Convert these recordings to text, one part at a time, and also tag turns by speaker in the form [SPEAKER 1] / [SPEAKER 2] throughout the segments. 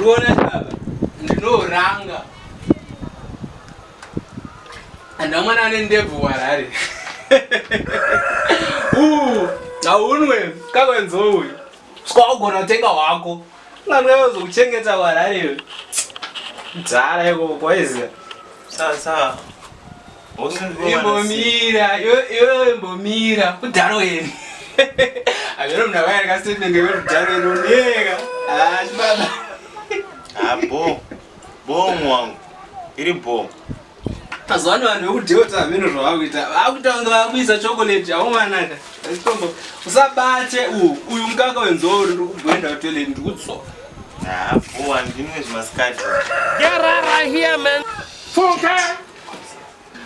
[SPEAKER 1] Uliona baba? Ndinoranga. Andamwana ane ndebvu warare. Naunwe kakwenzo uyu. Swagona tenga wako. Ngana uzokuchengeta warare. Dzara yako kwaizi.
[SPEAKER 2] Sasa.
[SPEAKER 1] Imbomira, imbomira. Kudaro weni. Agora mna vai akasitenge kudaro enoneka. Chibaba.
[SPEAKER 2] Bom wangu. Iri bom.
[SPEAKER 1] Azwana vanhu vekudhota mino zvavakuita. Vakutanga vakuisa chocolate aumanaka. Asikombo usabate uyu mukaka wenzoro ndiri kubwenda kutoilet ndiri kutsoka.
[SPEAKER 2] Andinwe zvimasikati.
[SPEAKER 3] Get right here, man. Funke.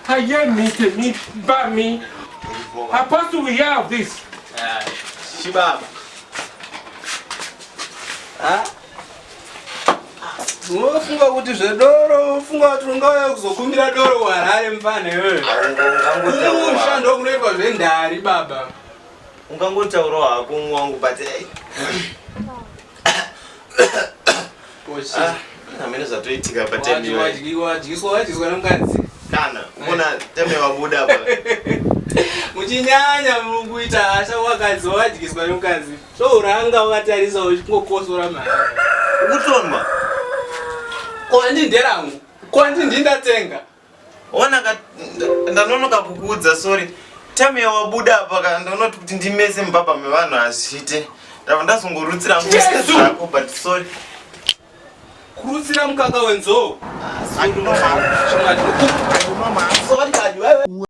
[SPEAKER 3] I hear me, by me. Apostle, we hear of this.
[SPEAKER 1] Shibaba. Unofunga kuti zvedoro, ufunga kuti ungauya kuzokumbira doro warare mufana iwewe. Ushando kunoitwa zvendari baba.
[SPEAKER 2] Ungangotaurawo hako mwangu but amene zvatoitika patemi
[SPEAKER 1] wadyiswa nemukadzi.
[SPEAKER 2] kana mbona teme wabuda apa
[SPEAKER 1] muchinyanya mukuita hasha wakadzi wadyiswa nemukadzi souranga wakatarisa uchingokosora mari
[SPEAKER 2] ukutonwa
[SPEAKER 1] kwandi nderangu kwandi ndindatenga
[SPEAKER 2] ona ndanonoka kukuudza sorry teme wabuda apa ndinoti kuti ndimese mbaba mevanhu azvite ndava ndazongorutsira mukaka zvako but sorry
[SPEAKER 1] kurutsira mukaka wenzou.